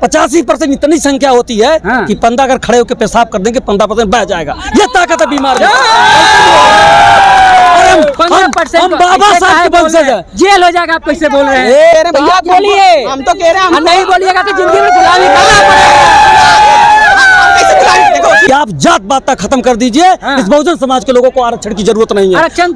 85% इतनी संख्या होती है कि 15 अगर खड़े होकर पेशाब कर देंगे 15% बह जाएगा। ये ताकत है बीमार में। हम बाबा साहब के वंशज हैं। जेल हो जाएगा। आप कैसे बोल रहे हैं? भैया बोलिए। हम तो कह रहे हैं, नहीं बोलिएगा तो जिंदगी में गुलामी करना पड़ेगा। आप जात बात तक खत्म कर दीजिए। इस बहुजन समाज के लोगों को आरक्षण की जरूरत नहीं है। आरक्षण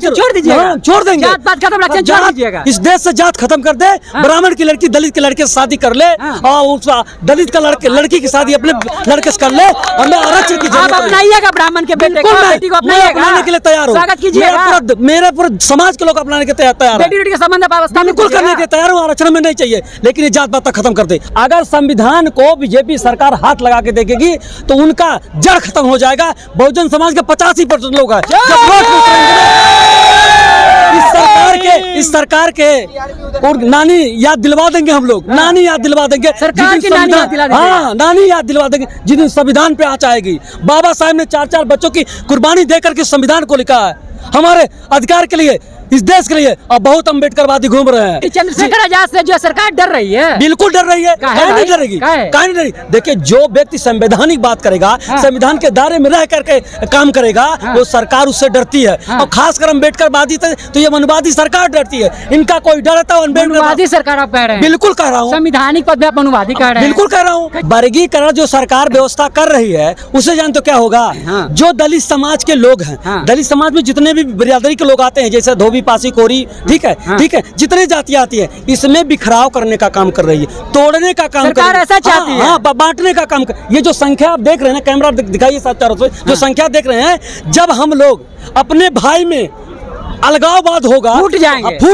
छोड़ दीजिए। छोड़ देंगे। जात बात खत्म, आरक्षण छोड़ दीजिएगा। इस देश से जात खत्म कर दे। ब्राह्मण की लड़की दलित के लड़के से शादी कर ले और उस दलित का लड़की की शादी अपने लड़के से कर ले। हमें आरक्षण की जरूरत नहीं। अपनाइएगा ब्राह्मण के बेटे को, बेटी को अपनाने के लिए तैयार हूँ। स्वागत कीजिएगा। मेरे पूरे समाज के लोग अपनाने के तैयार है। बेटी के संबंध बिल्कुल करने के तैयार हूँ। आरक्षण में नहीं चाहिए, लेकिन ये जात बात तक खत्म कर दे। अगर संविधान को बीजेपी सरकार हाथ लगा के देखेगी तो उनका जड़ खत्म हो जाएगा। बहुजन समाज के 85% लोग हैं। इस सरकार के और नानी याद दिलवा देंगे हम लोग। नानी याद दिलवा देंगे। सरकार की नानी याद दिला देंगे। हाँ, नानी याद दिलवा देंगे जिस दिन संविधान पे आँच आएगी। बाबा साहब ने 4-4 बच्चों की कुर्बानी देकर के संविधान को लिखा है हमारे अधिकार के लिए, इस देश के लिए। और बहुत अम्बेडकरवादी घूम रहे हैं। चंद्रशेखर आजाद से जो सरकार डर रही है। बिल्कुल डर रही है। काहे नहीं डरेगी? काहे नहीं डरेगी? देखिए, जो व्यक्ति संवैधानिक बात करेगा, संविधान के दायरे में रह करके काम करेगा, वो सरकार उससे डरती है। और खासकर अम्बेडकरवादी तो ये मनुवादी सरकार डरती है। इनका कोई डर है तो मनुवादी सरकार आप कह रहे हैं? बिल्कुल कह रहा हूँ। संवैधानिक पद पे आप मनुवादी कह रहे हैं? बिल्कुल कह रहा हूँ। वर्गीकरण जो सरकार व्यवस्था कर रही है उसे जान तो क्या होगा। जो दलित समाज के लोग हैं, दलित समाज में जितने भी बिरादरी के लोग आते हैं, जैसे धोबी, पासी, कोरी, ठीक है, ठीक है, जितने जाति आती है, इसमें बिखराव करने का काम कर रही है, तोड़ने का काम सरकार ऐसा चाहती है। हाँ, बांटने का काम ये जो संख्या आप देख रहे हैं ना, कैमरा दिखाइए साथ चारों से, जो संख्या देख रहे हैं, जब हम लोग अपने भाई में अलगाववाद होगा, फूट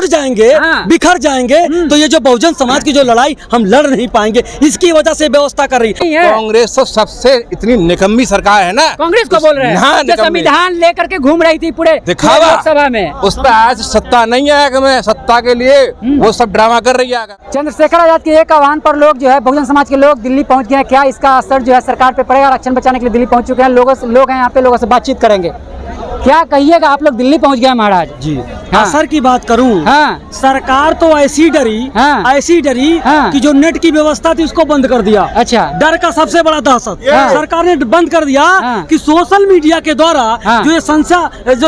जाएंगे, बिखर जाएंगे, तो ये जो बहुजन समाज की जो लड़ाई हम लड़ नहीं पाएंगे। इसकी वजह से व्यवस्था कर रही है कांग्रेस। तो सबसे इतनी निकम्मी सरकार है ना। कांग्रेस को बोल रहे हैं जो संविधान लेकर के घूम रही थी पूरे लोकसभा में, उस पर आज सत्ता नहीं आएगा। मैं सत्ता के लिए वो सब ड्रामा कर रही है। चंद्रशेखर आजाद के एक आह्वान पर लोग जो है बहुजन समाज के लोग दिल्ली पहुंच गए हैं। क्या इसका असर जो है सरकार पे पड़ेगा? आरक्षण बचाने के लिए दिल्ली पहुंच चुके हैं लोग हैं यहाँ पे, लोगों से बातचीत करेंगे। क्या कहिएगा? आप लोग दिल्ली पहुंच गए महाराज जी। असर की बात करूं, सरकार तो ऐसी डरी कि जो नेट की व्यवस्था थी उसको बंद कर दिया। अच्छा, डर का सबसे बड़ा दहशत सरकार ने बंद कर दिया कि सोशल मीडिया के द्वारा जो ये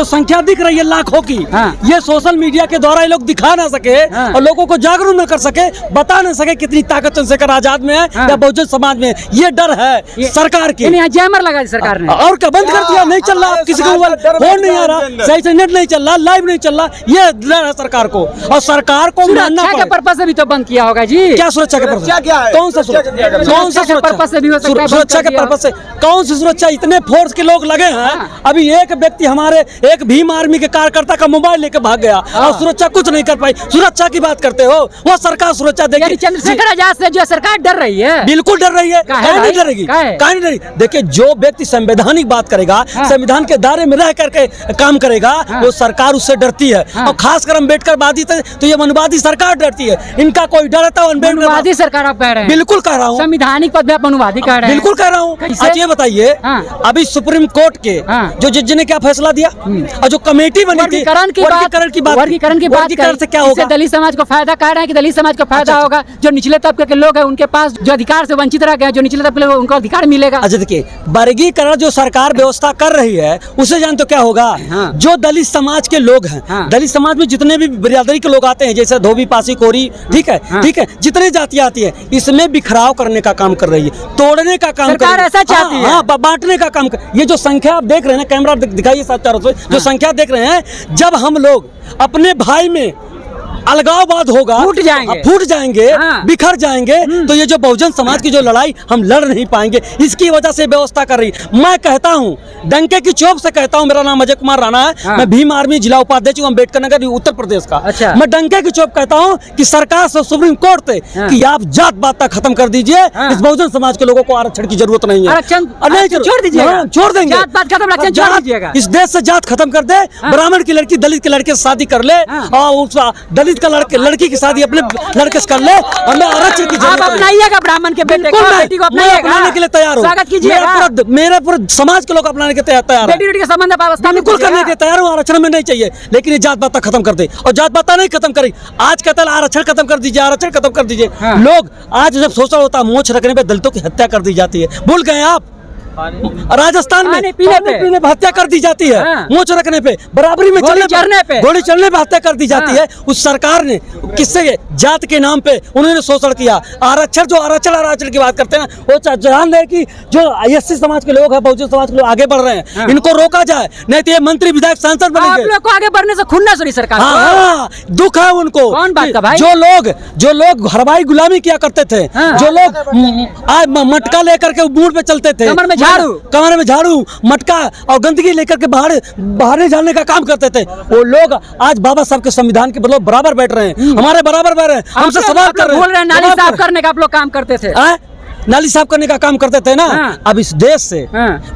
संख्या दिख रही है लाखों की, ये सोशल मीडिया के द्वारा ये लोग दिखा ना सके और लोगों को जागरूक न कर सके, बता न सके कितनी ताकत चंद्रशेखर आजाद में है या बहुजन समाज में। ये डर है सरकार की। जैमर लगा सरकार ने और क्या बंद कर दिया। नहीं चल रहा, किसी को फोन नहीं आ रहा, सही से नेट नहीं चल रहा, लाइव नहीं चल रहा। ये डर है सरकार को, और सरकार को मानना पड़ेगा। पर्पस से भी तो बंद किया होगा जी। क्या सुरक्षा के पर्पस? कौन सा पर्पस से भी हो सकता है? सुरक्षा के पर्पस से कौन सी सुरक्षा? इतने फोर्स के लोग लगे हैं। अभी एक व्यक्ति हमारे एक भीम आर्मी के कार्यकर्ता का मोबाइल लेकर भाग गया और सुरक्षा कुछ नहीं कर पाई। सुरक्षा की बात करते हो, वो सरकार सुरक्षा देगी। चंद्रशेखर आजाद से जो सरकार डर रही है? बिल्कुल डर रही है। काहे नहीं डरेगी? काहे नहीं डरेगी? देखिए, जो व्यक्ति संवैधानिक बात करेगा, संविधान के दायरे में रह करके काम करेगा, वो सरकार उससे डरती है। और खासकर अम्बेडकरवादी तो ये मनुवादी सरकार डरती है। इनका कोई डर है तो मनुवादी सरकार आप कह रहे हैं? बिल्कुल कह रहा हूँ। संवैधानिक पद पे आप मनुवादी कह रहे हैं? बिल्कुल कह रहा हूँ। आज ये बताइए, अभी सुप्रीम कोर्ट के जो जज ने क्या फैसला दिया और जो कमेटी बनी थी, वर्गीकरण की बात से क्या होगा? दलित समाज को फायदा कह रहे हैं कि दलित समाज को फायदा होगा। जो निचले तबके के लोग हैं उनके पास जो अधिकार से वंचित रह गए, जो निचले तबके लोग उनको अधिकार मिलेगा। अच्छा, देखिए, वर्गीकरण जो सरकार व्यवस्था कर रही है उसे जान तो क्या होगा। जो दलित समाज के लोग हैं, दलित समाज में जितने भी बिरादरी के लोग आते हैं, जैसे धोबी, पासी, कोरी, ठीक है, ठीक है, जितने जातियां आती है, इसमें बिखराव करने का काम कर रही है, तोड़ने का काम सरकार ऐसा चाहती है। हाँ, बांटने का काम ये जो संख्या आप देख रहे हैं ना, कैमरा दिखाइए साथ चारों से, जो संख्या देख रहे हैं, जब हम लोग अपने भाई में अलगाववाद होगा, फूट जाएंगे, बिखर जाएंगे, तो ये जो बहुजन समाज की जो लड़ाई हम लड़ नहीं पाएंगे। इसकी वजह से व्यवस्था कर रही। मैं कहता हूँ, डंके की चोप से कहता हूँ, मेरा नाम अजय कुमार राणा है। मैं भीम आर्मी जिला उपाध्यक्ष हूँ, अम्बेडकर नगर, उत्तर प्रदेश का। अच्छा। मैं डंके की चोप कहता हूँ कि सरकार से, सुप्रीम कोर्ट से कि आप जात बात तक खत्म कर दीजिए। इस बहुजन समाज के लोगों को आरक्षण की जरूरत नहीं है। आरक्षण छोड़ दीजिए। छोड़ देंगे। आरक्षण इस देश से जात खत्म कर दे। ब्राह्मण की लड़की दलित के लड़के से शादी कर ले और उस दलित दलित का लड़की की शादी अपने लड़के से कर ले, और मैं आरक्षण की आप अपनाइएगा ब्राह्मण के बेटे को, बेटी को मैं अपनाने के लिए तैयार हूँ। स्वागत कीजिएगा। मेरे पूरे समाज के लोग अपनाने के तैयार है। बेटी के संबंध बिल्कुल करने के तैयार हूँ। आरक्षण में नहीं चाहिए, लेकिन ये जात पात खत्म कर दे, और जात पात नहीं खत्म करी। आज कहते हैं आरक्षण खत्म कर दीजिए, आरक्षण खत्म कर दीजिए। लोग आज जब सोचा होता है मोछ रखने पे दलितों की हत्या कर दी जाती है, भूल गए आप? राजस्थान में पीने पे हत्या कर दी जाती है, मोच रखने पे, बराबरी में गोली चलने पे हत्या कर दी जाती है। उस सरकार ने किससे जात के नाम पे उन्होंने शोषण किया। आरक्षण की बात करते हैं ना, वो ध्यान दें कि जो एससी समाज के लोग हैं, बहुजन समाज के लोग आगे बढ़ रहे हैं, इनको रोका जाए, नहीं तो ये मंत्री विधायक सांसद बनेंगे। को आगे बढ़ने से खुन्नस हो रही सरकार। हाँ, दुख है उनको। कौन बात का भाई? जो लोग हरवाई गुलामी किया करते थे, जो लोग आज मटका लेकर के मूड पे चलते थे, कमर में झाड़ू मटका और गंदगी लेकर के बाहर जाने का काम करते थे, वो लोग आज बाबा साहब के संविधान के मतलब बराबर बैठ रहे हैं, हमारे बराबर बैठ रहे हैं, हमसे सवाल कर रहे हैं। बोल रहे हैं नाली साफ करने का आप लोग काम करते थे, नाली साफ करने का काम करते थे ना। अब इस देश से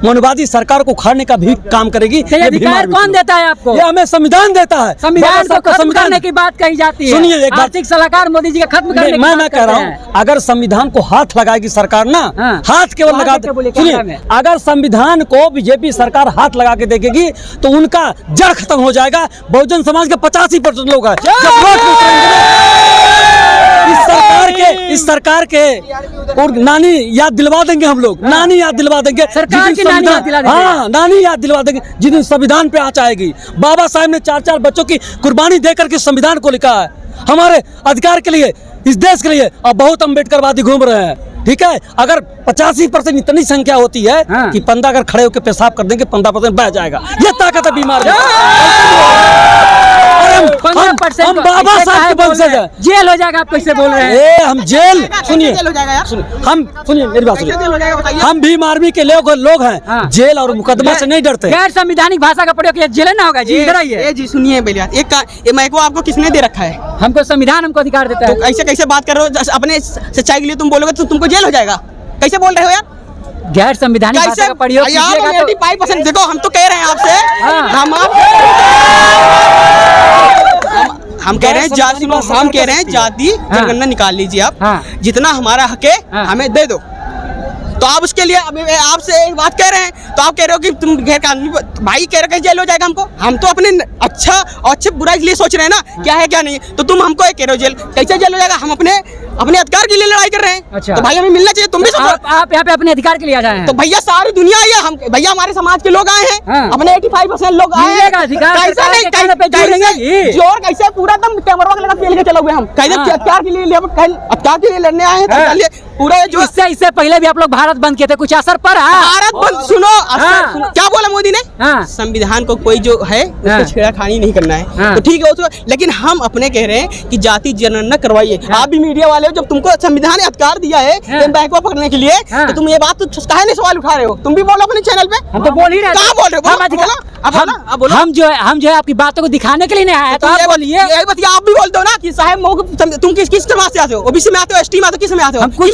मनुवादी सरकार को उखाड़ने का भी काम करेगी। ये अधिकार कौन देता है आपको? ये हमें संविधान देता है। संविधान को खत्म करने की बात कही जाती है। सुनिए एक बात, आर्थिक सलाहकार मोदी जी का खत्म करने की मैं कह रहा हूँ, अगर संविधान को हाथ लगाएगी सरकार ना, हाथ केवल लगा, सुनिए, अगर संविधान को बीजेपी सरकार हाथ लगा के देखेगी तो उनका जड़ खत्म हो जाएगा। बहुजन समाज के 85% लोग हैं, इस सरकार के और नानी याद दिलवा देंगे हम लोग, नानी याद दिलवा देंगे, सरकार की नानी याद दिला देंगे। हाँ, नानी याद दिलवा देंगे जिस दिन संविधान पे आँच आएगी। बाबा साहब ने 4 बच्चों की कुर्बानी देकर के संविधान को लिखा है, हमारे अधिकार के लिए, इस देश के लिए। और बहुत अम्बेडकरवादी घूम रहे हैं, ठीक है। अगर 85% इतनी संख्या होती है कि 15 अगर खड़े होकर पेशाब कर देंगे 15% बह जाएगा। ये ताकत है बीमार। हम बाबा साहब के वंशज हैं। जेल हो जाएगा, आप कैसे बोल रहे हैं? हम जेल, सुनिए मेरी बात सुनिए, हम भीम आर्मी के लोग हैं, जेल और मुकदमा से नहीं डरते। गैर संवैधानिक भाषा का प्रयोग किया, जेल ना होगा जी। इधर आइए जी, सुनिए पहले ये माइक आपको किसने दे रखा है? हमको संविधान हमको अधिकार देता है। तो ऐसे कैसे बात कर रहे हो? अपने सच्चाई के लिए तुम बोलोगे तो तुमको जेल हो जाएगा। कैसे बोल रहे हो यार? गैर संविधानिक भाषा का प्रयोग कीजिएगा तो 85% देखो, हम तो कह रहे हैं आपसे, हम कह रहे हैं जाति जनगणना निकाल लीजिए आप, जितना हमारा हक है हमें दे दो। तो आप उसके लिए आपसे एक बात कह रहे हैं, तो आप कह रहे हो कि तुम गैर कानूनी भाई कह रहे हो जेल हो जाएगा हमको। हम तो अपने अच्छा और अच्छे बुरा के लिए सोच रहे हैं ना, क्या है क्या नहीं। तो तुम हमको कह रहे हो जेल, कैसे जेल हो जाएगा? हम अपने अधिकार के लिए लड़ाई कर रहे हैं। अच्छा। तो भाई हमें मिलना चाहिए। तुम भी आप यहाँ पे अपने अधिकार के लिए आ जाए हैं। तो भैया सारी दुनिया आई है, हम भैया हमारे समाज के लोग आए हैं, अपने 85% लोग आए हैं। कैसा नहीं जोर कैसे पूरा दम कैमरा लगा के चले हुए हम, कैसे अत्याचार के लिए लड़ने आए हैं पूरा। जो इससे पहले भी आप लोग भारत बंद किए थे, कुछ असर पड़ा? भारत बंद सुनो, क्या बोला मोदी ने? संविधान को कोई जो है उसको छेड़खानी नहीं करना है, तो ठीक है उसको। लेकिन हम अपने कह रहे हैं कि जाति जनगणना करवाइए। आप भी मीडिया वाले हो, जब तुमको संविधान ने अधिकार दिया है बैंक को पकड़ने के लिए, तो तुम ये बात तो काहे नहीं सवाल उठा रहे हो? तुम भी बोलो अपने चैनल पे। हम तो बोल ही रहे हैं। कहाँ बोल रहे हो? हम जो है आपकी बातों को दिखाने के लिए नहीं आया, तो आप बोलिए। आप भी बोल दो ना कि साहब तुम किस समाज से आते हो? ओबीसी में आते हो, एसटी में आते हो, किस में आते हो? हम कोई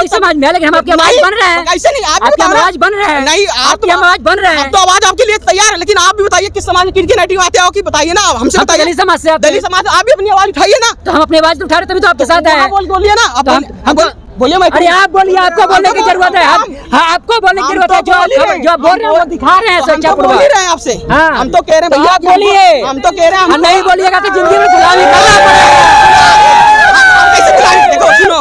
समाज में, लेकिन हम आपकी आवाज बन रहे हैं। ऐसे नहीं, आपकी आवाज बन रहे हैं। नहीं, आपकी आवाज बन रहे हैं। तो आवाज आपके लिए तैयार है, लेकिन आप भी बताइए किस समाज किन नाइटी में आते हो? कि बताइए ना, हमसे बताइए। दलित समाज से, दलित समाज, आप भी अपनी आवाज उठाइए ना। तो हम अपनी आवाज उठा रहे, तभी तो आपके साथ है। बोलिए ना, बोलिए। अरे आप बोलिए, आपको बोलने की जरूरत है। आपको बोलने की जरूरत है। जो बोल रहे हैं वो दिखा रहे हैं, सच्चा बोल रहे हैं आपसे। हम तो कह रहे हैं भैया बोलिए। हम तो कह रहे हैं, नहीं बोलिएगा तो जिंदगी में गुलामी करना पड़ेगा। देखो सुनो,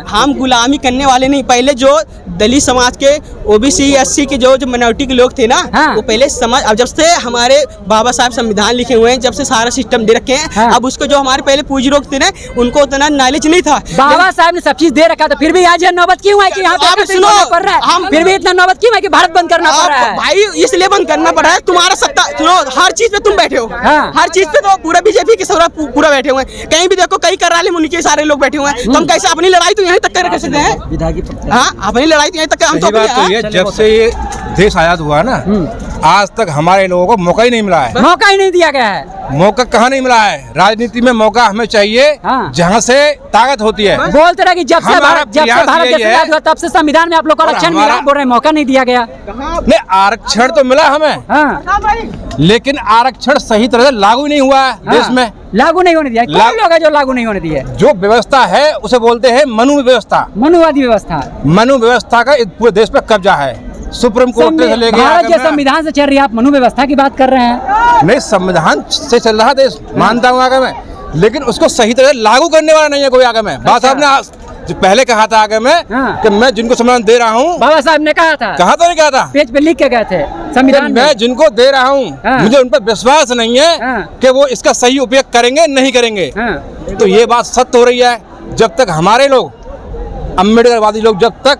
हम गुलामी करने वाले नहीं। पहले जो दलित समाज के, ओबीसी, एससी के जो माइनॉरिटी के लोग थे ना, वो पहले समाज, अब जब से हमारे बाबा साहब संविधान लिखे हुए हैं, जब से सारा सिस्टम दे रखे हैं, अब उसको जो हमारे पहले पूंजी लोग थे ना, उनको उतना नॉलेज नहीं था। बाबा साहब ने सब चीज दे रखा था, फिर भी आज नौबत क्यों है कि यहाँ पे सुनो पड़ रहा है? फिर भी इतना नौबत क्यों है कि भारत बंद करना पड़ रहा है? भाई इसलिए बंद करना पड़ा है, तुम्हारा सत्ता, सुनो, हर चीज पे तुम बैठे हो, हर चीज पे तो पूरा बीजेपी के पूरा बैठे हुए हैं। कहीं भी देखो, कई कराली मुनि के सारे लोग बैठे हुए हैं। तुम कैसे अपनी लड़ाई तो यहीं तक कर सकते हैं? हाँ, अपनी लड़ाई तो यहीं तक। हम तो जब से ये देश आजाद हुआ ना, आज तक हमारे लोगों को मौका ही नहीं मिला है। मौका ही नहीं दिया गया है। मौका कहाँ नहीं मिला है? राजनीति में मौका हमें चाहिए जहाँ से ताकत होती है। बोलते रहे कि जब से भारत देश आजाद हुआ तब से संविधान में आप लोग को आरक्षण मिला, बोल रहे हैं मौका नहीं दिया गया। नहीं, आरक्षण तो मिला हमें, लेकिन आरक्षण सही तरह से लागू नहीं हुआ है देश में। लागू नहीं होने दिया। कौन लोग हैं जो लागू नहीं होने दिए? जो व्यवस्था है उसे बोलते हैं मनु व्यवस्था, मनुवादी व्यवस्था। मनु व्यवस्था का पूरे देश पे कब्जा है। सुप्रीम कोर्ट से लेके भारत के संविधान से चल रही है, आप मनु व्यवस्था की बात कर रहे हैं। नहीं, संविधान से चल रहा देश, मानता हूँ आगे मैं, लेकिन उसको सही तरह लागू करने वाला नहीं है कोई आगे में। बात आपने जो पहले कहा था आगे में कि मैं जिनको संविधान दे रहा हूँ, बाबा साहब ने कहा था, कहा तो नहीं कहा था, पेज पे लिख के गए थे संविधान मैं जिनको दे रहा हूँ मुझे उन पर विश्वास नहीं है कि वो इसका सही उपयोग करेंगे नहीं करेंगे। तो ये बात सत्य हो रही है। जब तक हमारे लोग अम्बेडकरवादी लोग जब तक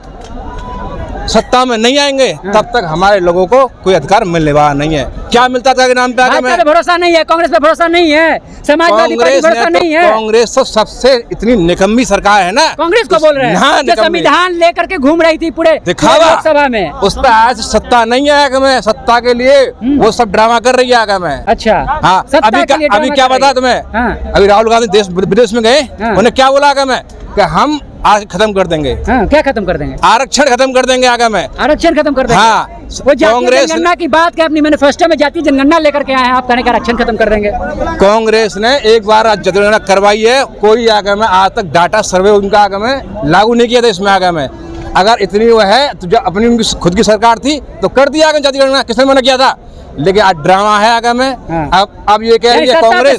सत्ता में नहीं आएंगे तब तक हमारे लोगों को कोई अधिकार मिलने वाला नहीं है। क्या मिलता था के नाम पे आगे में? भरोसा नहीं है, कांग्रेस पे भरोसा नहीं है, समाजवादी पार्टी भरोसा नहीं है। कांग्रेस तो सबसे इतनी निकम्मी सरकार है ना। कांग्रेस को बोल रहे हैं संविधान लेकर के घूम रही थी पूरे लोकसभा में, उस पर आज सत्ता नहीं है आगे में। सत्ता के लिए वो सब ड्रामा कर रही है आगे में। अच्छा हाँ, अभी क्या बता तुम्हें, अभी राहुल गांधी देश विदेश में गए, उन्हें क्या बोला आगे में कि हम आज खत्म कर देंगे। क्या खत्म कर देंगे? आरक्षण खत्म कर देंगे आगे में। आरक्षण खत्म कर देंगे। हाँ, वो जातीय जनगणना की बात क्या अपनी मैनिफेस्टो में जातीय जनगणना लेकर के आए हैं, आप कहने का आरक्षण खत्म कर देंगे। कांग्रेस ने एक बार जनगणना करवाई है, कोई आगे में आज तक डाटा सर्वे उनका आगे में लागू नहीं किया था इसमें आगे में। अगर इतनी वो है तो जब अपनी उनकी खुद की सरकार थी तो कर दिया आगे जातीय जनगणना, किसने मना किया था? लेकिन आज ड्रामा है आगे में। अब ये कह रही है कांग्रेस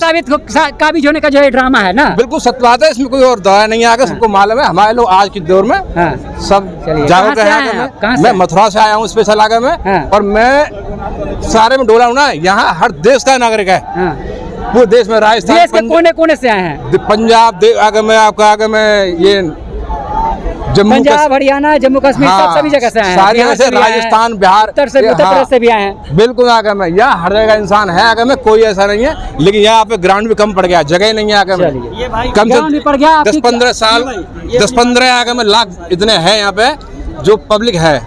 काबिज होने का जो है ड्रामा है ना, बिल्कुल सत्य बात है, इसमें कोई और दया नहीं है। आगे सबको मालूम है, हमारे लोग आज के दौर में सब जागरूक है। मैं मथुरा से आया हूँ स्पेशल आगे में, और मैं सारे में डोला हूँ ना। यहाँ हर देश का नागरिक है, पूरे देश में, राजस्थान कोने कोने से आए हैं, पंजाब आगे में, आपका आगे में ये पंजाब, हरियाणा, जम्मू कश्मीर, सभी जगह से आए हैं। सारी जगह से, राजस्थान, बिहार, उत्तर प्रदेश से भी आए हैं। बिल्कुल आगे में यहाँ हर जगह इंसान है आगे में, कोई ऐसा नहीं है। लेकिन यहाँ पे ग्राउंड भी कम पड़ गया, जगह नहीं है आगे में। कम से 10-15 साल 10-15 आगे में लाख इतने हैं यहाँ पे जो पब्लिक है।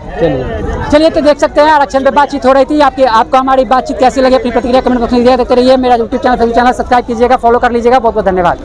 चलिए तो देख सकते हैं आरक्षण पे बातचीत हो रही थी। आपको हमारी बातचीत कैसी लगी, अपनी प्रतिक्रिया कमेंट बॉक्स में दिया देते रहिए। मेरा यूट्यूब चैनल सब्सक्राइब कीजिएगा, फॉलो कर लीजिएगा। बहुत बहुत धन्यवाद।